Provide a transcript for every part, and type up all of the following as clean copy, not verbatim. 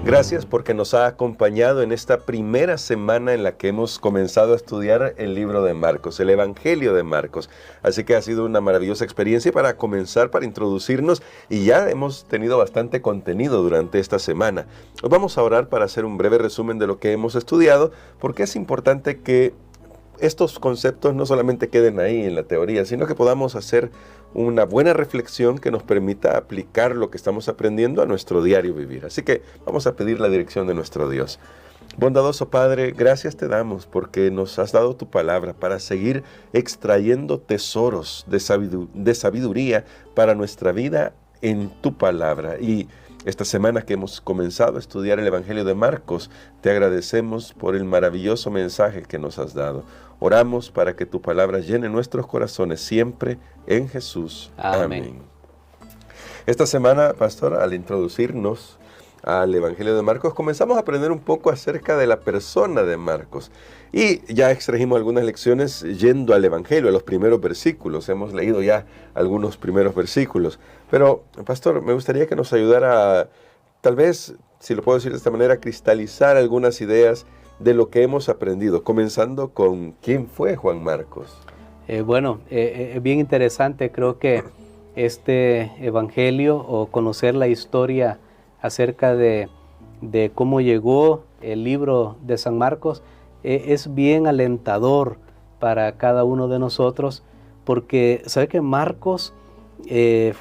Gracias porque nos ha acompañado en esta primera semana en la que hemos comenzado a estudiar el libro de Marcos, el Evangelio de Marcos. Así que ha sido una maravillosa experiencia para comenzar, para introducirnos, y ya hemos tenido bastante contenido durante esta semana. Hoy vamos a orar para hacer un breve resumen de lo que hemos estudiado, porque es importante que estos conceptos no solamente queden ahí en la teoría, sino que podamos hacer una buena reflexión que nos permita aplicar lo que estamos aprendiendo a nuestro diario vivir. Así que vamos a pedir la dirección de nuestro Dios. Bondadoso Padre, gracias te damos porque nos has dado tu palabra para seguir extrayendo tesoros de sabiduría para nuestra vida en tu palabra. Y esta semana que hemos comenzado a estudiar el Evangelio de Marcos, te agradecemos por el maravilloso mensaje que nos has dado. Oramos para que tu palabra llene nuestros corazones siempre en Jesús. Amén. Esta semana, pastor, al introducirnos al Evangelio de Marcos, comenzamos a aprender un poco acerca de la persona de Marcos. Y ya extrajimos algunas lecciones yendo al Evangelio, a los primeros versículos. Hemos leído ya algunos primeros versículos. Pero, pastor, me gustaría que nos ayudara a, tal vez, si lo puedo decir de esta manera, a cristalizar algunas ideas de lo que hemos aprendido, comenzando con ¿quién fue Juan Marcos? Es bien interesante, creo que este Evangelio, o conocer la historia acerca de cómo llegó el libro de San Marcos, es bien alentador para cada uno de nosotros, porque sabe que Marcos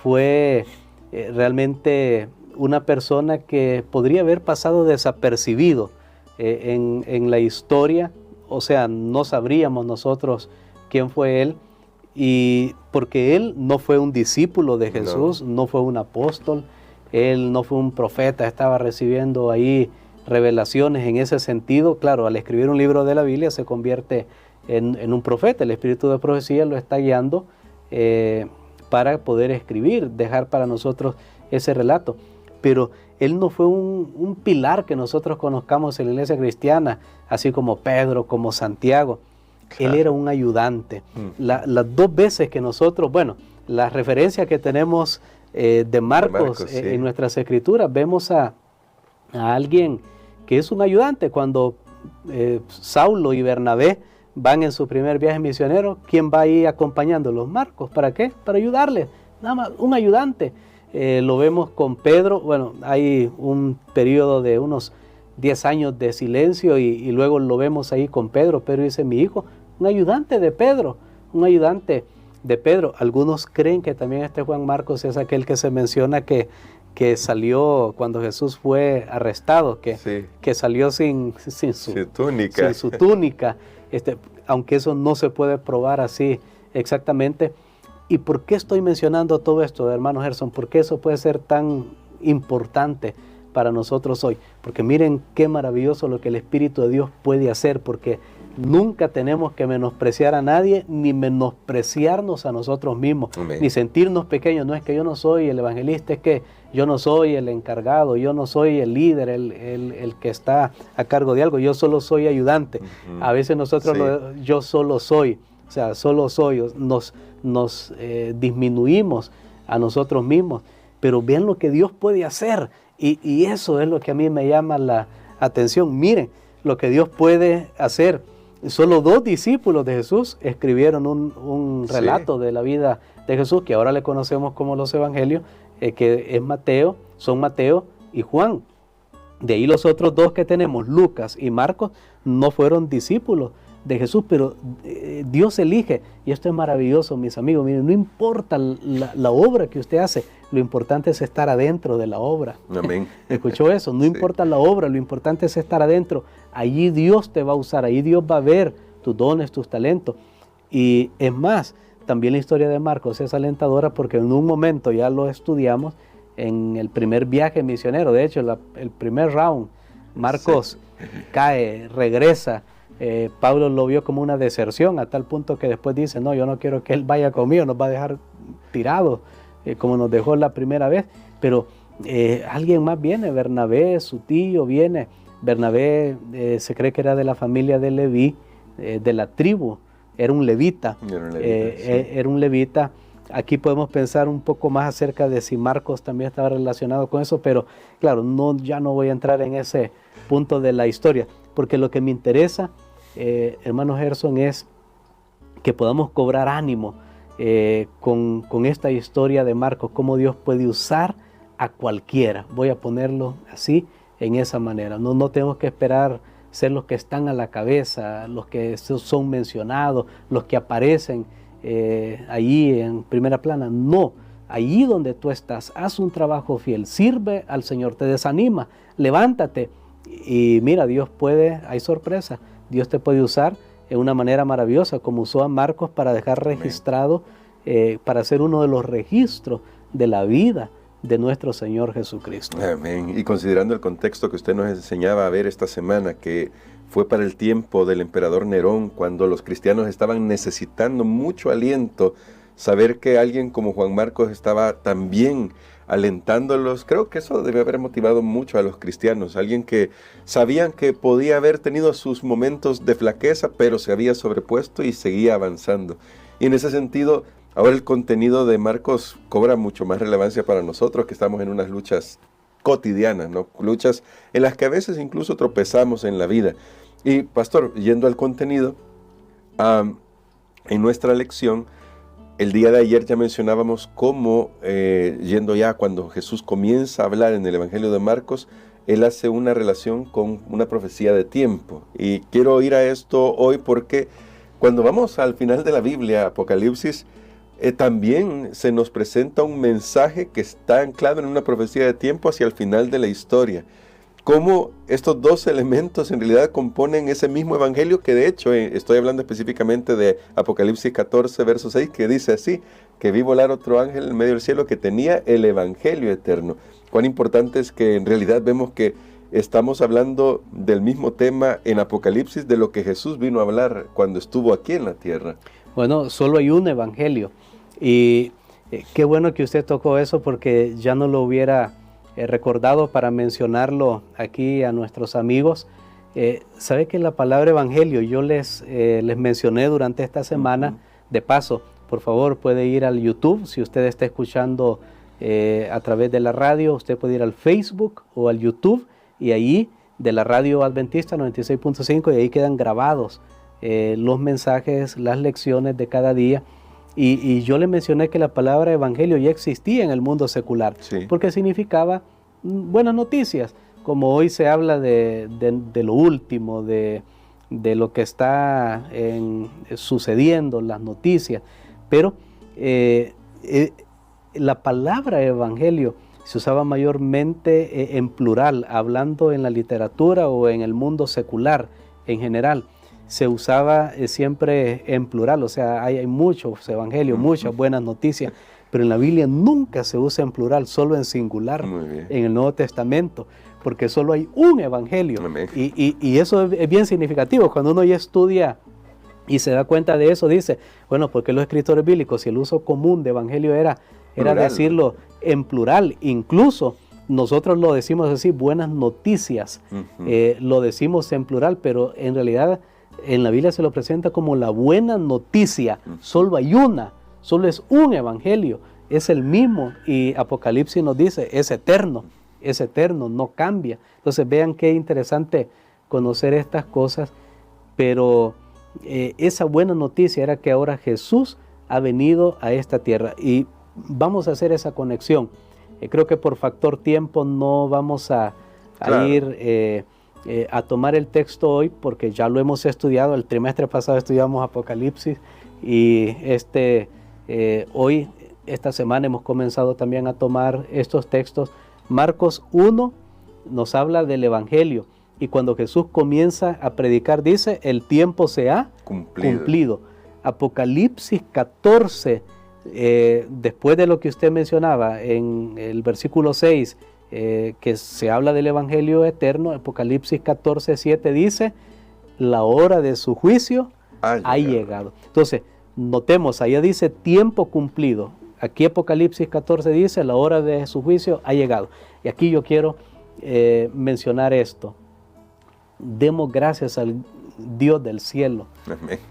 fue realmente una persona que podría haber pasado desapercibido en la historia. O sea, no sabríamos nosotros quién fue él, y porque él no fue un discípulo de Jesús, no fue un apóstol, él no fue un profeta, estaba recibiendo ahí revelaciones en ese sentido. Claro, al escribir un libro de la Biblia se convierte en un profeta, el espíritu de profecía lo está guiando para poder escribir, dejar para nosotros ese relato. Pero él no fue un pilar que nosotros conozcamos en la iglesia cristiana, así como Pedro, como Santiago. Claro. Él era un ayudante. Las dos veces que nosotros, la referencia que tenemos de Marcos sí, en nuestras escrituras, vemos a alguien que es un ayudante. Cuando Saulo y Bernabé van en su primer viaje misionero, ¿quién va ahí acompañándolos? Marcos. ¿Para qué? Para ayudarles. Nada más, un ayudante. Lo vemos con Pedro. Hay un periodo de unos 10 años de silencio y luego lo vemos ahí con Pedro. Pedro dice, mi hijo, un ayudante de Pedro, un ayudante de Pedro. Algunos creen que también este Juan Marcos es aquel que se menciona que salió cuando Jesús fue arrestado, que salió sin su túnica, aunque eso no se puede probar así exactamente. ¿Y por qué estoy mencionando todo esto, hermano Gerson? ¿Por qué eso puede ser tan importante para nosotros hoy? Porque miren qué maravilloso lo que el Espíritu de Dios puede hacer, porque nunca tenemos que menospreciar a nadie, ni menospreciarnos a nosotros mismos, ni sentirnos pequeños. No es que yo no soy el evangelista, es que yo no soy el encargado, yo no soy el líder, el que está a cargo de algo, yo solo soy ayudante. A veces nosotros, yo solo soy, o sea, solo soy, nos disminuimos a nosotros mismos, pero vean lo que Dios puede hacer, y eso es lo que a mí me llama la atención. Miren lo que Dios puede hacer. Solo 2 discípulos de Jesús escribieron un relato de la vida de Jesús, que ahora le conocemos como los evangelios, que es Mateo, son Mateo y Juan. De ahí los otros 2 que tenemos, Lucas y Marcos, no fueron discípulos de Jesús, pero Dios elige, y esto es maravilloso, mis amigos. Miren, no importa la obra que usted hace, lo importante es estar adentro de la obra. Amén. ¿Escuchó eso? No importa la obra, lo importante es estar adentro. Allí Dios te va a usar, allí Dios va a ver tus dones, tus talentos. Y es más, también la historia de Marcos es alentadora, porque en un momento ya lo estudiamos en el primer viaje misionero. De hecho, el primer round, Marcos cae, regresa. Pablo lo vio como una deserción, a tal punto que después dice, no, yo no quiero que él vaya conmigo, nos va a dejar tirados, como nos dejó la primera vez. Pero alguien más viene, Bernabé, su tío viene. Bernabé se cree que era de la familia de Leví, de la tribu, era un levita. Era un levita. aquí podemos pensar un poco más acerca de si Marcos también estaba relacionado con eso, pero claro, ya no voy a entrar en ese punto de la historia, porque lo que me interesa, hermano Gerson, es que podamos cobrar ánimo con esta historia de Marcos, cómo Dios puede usar a cualquiera. Voy a ponerlo así, en esa manera. No tenemos que esperar ser los que están a la cabeza, los que son mencionados, los que aparecen allí en primera plana. No, allí donde tú estás, haz un trabajo fiel, sirve al Señor, te desanima, levántate y mira, Dios puede, hay sorpresa, Dios te puede usar en una manera maravillosa, como usó a Marcos para dejar registrado, para ser uno de los registros de la vida de nuestro Señor Jesucristo. Amén. Y considerando el contexto que usted nos enseñaba a ver esta semana, que fue para el tiempo del emperador Nerón, cuando los cristianos estaban necesitando mucho aliento, saber que alguien como Juan Marcos estaba también alentándolos, creo que eso debe haber motivado mucho a los cristianos, alguien que sabían que podía haber tenido sus momentos de flaqueza, pero se había sobrepuesto y seguía avanzando. Y en ese sentido, ahora el contenido de Marcos cobra mucho más relevancia para nosotros que estamos en unas luchas cotidianas, ¿no? Luchas en las que a veces incluso tropezamos en la vida. Y pastor, yendo al contenido, en nuestra lección, el día de ayer ya mencionábamos cómo, yendo ya cuando Jesús comienza a hablar en el Evangelio de Marcos, él hace una relación con una profecía de tiempo. Y quiero ir a esto hoy porque cuando vamos al final de la Biblia, Apocalipsis, también se nos presenta un mensaje que está anclado en una profecía de tiempo hacia el final de la historia. Cómo estos dos elementos en realidad componen ese mismo evangelio, que de hecho estoy hablando específicamente de Apocalipsis 14, verso 6, que dice así, que vi volar otro ángel en medio del cielo que tenía el evangelio eterno. Cuán importante es que en realidad vemos que estamos hablando del mismo tema en Apocalipsis de lo que Jesús vino a hablar cuando estuvo aquí en la tierra. Bueno, solo hay un evangelio y qué bueno que usted tocó eso porque ya no lo hubiera recordado para mencionarlo aquí a nuestros amigos. ¿Sabe que la palabra evangelio yo les mencioné durante esta semana? De paso, por favor puede ir al YouTube, si usted está escuchando a través de la radio, usted puede ir al Facebook o al YouTube y ahí de la radio Adventista 96.5 y ahí quedan grabados los mensajes, las lecciones de cada día. Y yo le mencioné que la palabra evangelio ya existía en el mundo secular, sí, porque significaba buenas noticias, como hoy se habla de lo último, de lo que está sucediendo, las noticias, pero la palabra evangelio se usaba mayormente en plural, hablando en la literatura o en el mundo secular en general. Se usaba siempre en plural, o sea, hay muchos evangelios, muchas buenas noticias, pero en la Biblia nunca se usa en plural, solo en singular, en el Nuevo Testamento, porque solo hay un evangelio. Y eso es bien significativo. Cuando uno ya estudia y se da cuenta de eso, dice, bueno, porque los escritores bíblicos, si el uso común de evangelio era decirlo en plural, incluso nosotros lo decimos así, buenas noticias, lo decimos en plural, pero en realidad en la Biblia se lo presenta como la buena noticia. Solo hay una, solo es un evangelio, es el mismo, y Apocalipsis nos dice, es eterno, no cambia. Entonces vean qué interesante conocer estas cosas, pero esa buena noticia era que ahora Jesús ha venido a esta tierra y vamos a hacer esa conexión. Creo que por factor tiempo no vamos a ir a tomar el texto hoy porque ya lo hemos estudiado. El trimestre pasado estudiamos Apocalipsis y hoy, esta semana hemos comenzado también a tomar estos textos. Marcos 1 nos habla del evangelio y cuando Jesús comienza a predicar dice, el tiempo se ha cumplido. Apocalipsis 14, después de lo que usted mencionaba en el versículo 6, que se habla del evangelio eterno, Apocalipsis 14, 7 dice, la hora de su juicio ha llegado. Entonces, notemos, allá dice tiempo cumplido. Aquí Apocalipsis 14 dice, la hora de su juicio ha llegado. Y aquí yo quiero mencionar esto. Demos gracias al Dios del cielo,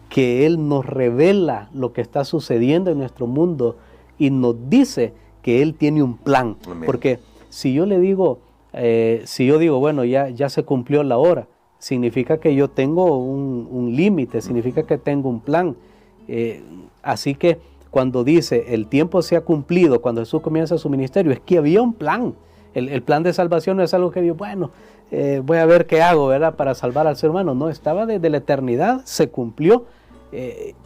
que Él nos revela lo que está sucediendo en nuestro mundo y nos dice que Él tiene un plan. Amén. Porque si yo le digo, bueno, ya se cumplió la hora, significa que yo tengo un límite, significa que tengo un plan. Así que cuando dice el tiempo se ha cumplido, cuando Jesús comienza su ministerio, es que había un plan. El plan de salvación no es algo que Dios, bueno, voy a ver qué hago, ¿verdad?, para salvar al ser humano. No, estaba desde la eternidad, se cumplió,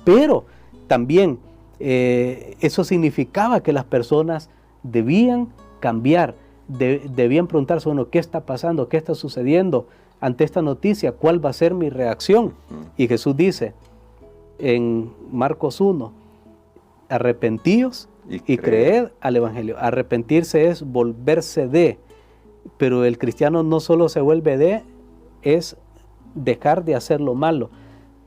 pero también eso significaba que las personas debían cambiar, debían preguntarse, bueno, ¿qué está pasando? ¿Qué está sucediendo ante esta noticia? ¿Cuál va a ser mi reacción? Y Jesús dice en Marcos 1, arrepentíos y creed al Evangelio. Arrepentirse es volverse de, pero el cristiano no solo se vuelve de, es dejar de hacer lo malo.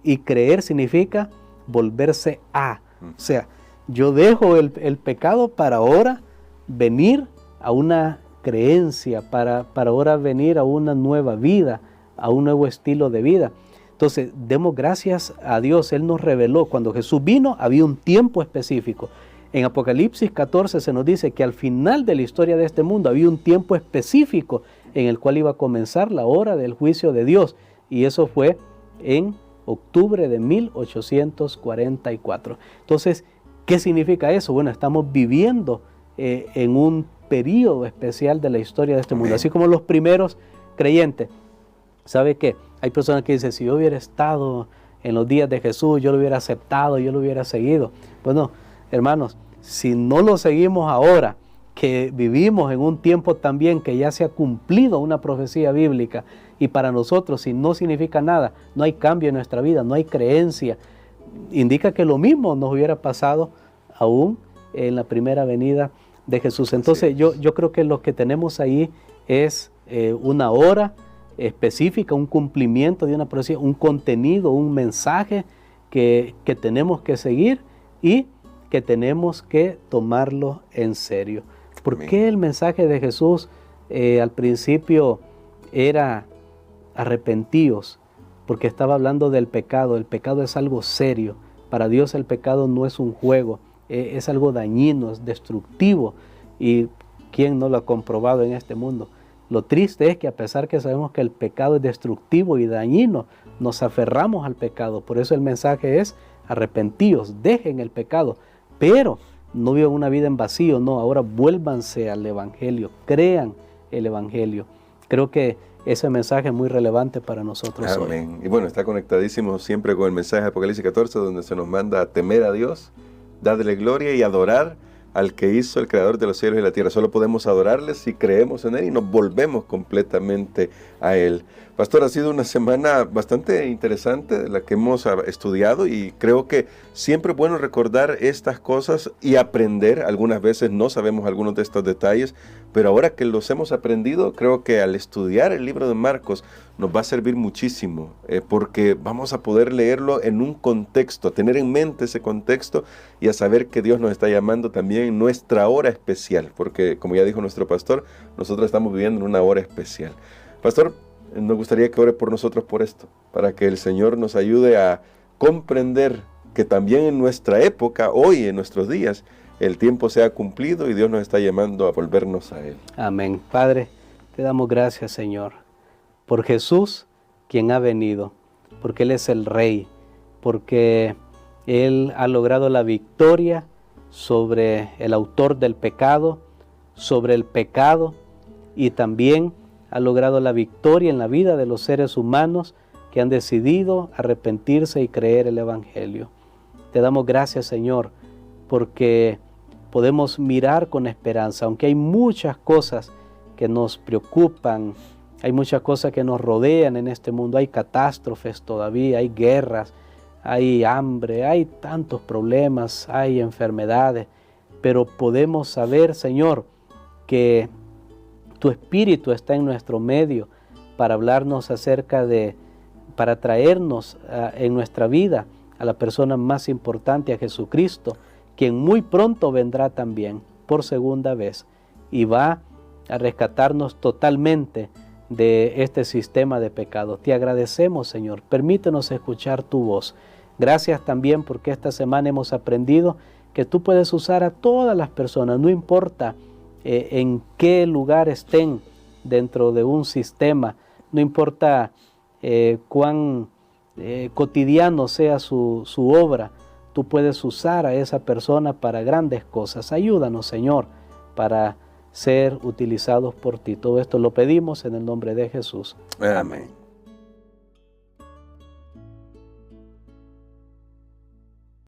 Y creer significa volverse a. O sea, yo dejo el pecado para ahora venir a una creencia, para ahora venir a una nueva vida, a un nuevo estilo de vida. Entonces, demos gracias a Dios. Él nos reveló, cuando Jesús vino, había un tiempo específico. En Apocalipsis 14 se nos dice que al final de la historia de este mundo había un tiempo específico en el cual iba a comenzar la hora del juicio de Dios. Y eso fue en octubre de 1844. Entonces, ¿qué significa eso? Bueno, estamos viviendo en un periodo especial de la historia de este mundo. Así como los primeros creyentes. ¿Sabe qué? Hay personas que dicen, si yo hubiera estado en los días de Jesús, yo lo hubiera aceptado, yo lo hubiera seguido. Bueno, hermanos, si no lo seguimos ahora, que vivimos en un tiempo también que ya se ha cumplido una profecía bíblica, y para nosotros, si no significa nada, no hay cambio en nuestra vida, no hay creencia, indica que lo mismo nos hubiera pasado aún en la primera venida de Jesús. Entonces, yo creo que lo que tenemos ahí es una hora específica, un cumplimiento de una profecía, un contenido, un mensaje que tenemos que seguir y que tenemos que tomarlo en serio. ¿Por qué el mensaje de Jesús al principio era arrepentíos? Porque estaba hablando del pecado. El pecado es algo serio. Para Dios el pecado no es un juego, es algo dañino, es destructivo. ¿Y quién no lo ha comprobado en este mundo? Lo triste es que a pesar que sabemos que el pecado es destructivo y dañino, nos aferramos al pecado. Por eso el mensaje es arrepentíos, dejen el pecado, pero no vivan una vida en vacío, no, ahora vuélvanse al Evangelio, crean el Evangelio. Creo que ese mensaje es muy relevante para nosotros hoy. Amén. Y bueno, está conectadísimo siempre con el mensaje de Apocalipsis 14, donde se nos manda a temer a Dios, darle gloria y adorar al que hizo el creador de los cielos y la tierra. Solo podemos adorarle si creemos en Él y nos volvemos completamente a Él. Pastor, ha sido una semana bastante interesante la que hemos estudiado, y creo que siempre es bueno recordar estas cosas y aprender. Algunas veces no sabemos algunos de estos detalles, pero ahora que los hemos aprendido, creo que al estudiar el libro de Marcos nos va a servir muchísimo, porque vamos a poder leerlo en un contexto, tener en mente ese contexto y a saber que Dios nos está llamando también en nuestra hora especial, porque como ya dijo nuestro pastor, nosotros estamos viviendo en una hora especial. Pastor, nos gustaría que ore por nosotros por esto, para que el Señor nos ayude a comprender que también en nuestra época, hoy en nuestros días, el tiempo se ha cumplido y Dios nos está llamando a volvernos a Él. Amén. Padre, te damos gracias, Señor, por Jesús, quien ha venido, porque Él es el Rey, porque Él ha logrado la victoria sobre el autor del pecado, sobre el pecado, y también ha logrado la victoria en la vida de los seres humanos que han decidido arrepentirse y creer el Evangelio. Te damos gracias, Señor, porque podemos mirar con esperanza, aunque hay muchas cosas que nos preocupan, hay muchas cosas que nos rodean en este mundo, hay catástrofes todavía, hay guerras, hay hambre, hay tantos problemas, hay enfermedades, pero podemos saber, Señor, que tu Espíritu está en nuestro medio para hablarnos para traernos en nuestra vida a la persona más importante, a Jesucristo, quien muy pronto vendrá también por segunda vez y va a rescatarnos totalmente de este sistema de pecado. Te agradecemos, Señor. Permítenos escuchar tu voz. Gracias también porque esta semana hemos aprendido que que tú puedes usar a todas las personas, no importa en qué lugar estén dentro de un sistema, no importa cuán cotidiano sea su obra, tú puedes usar a esa persona para grandes cosas. Ayúdanos, Señor, para ser utilizados por ti. Todo esto lo pedimos en el nombre de Jesús. Amén.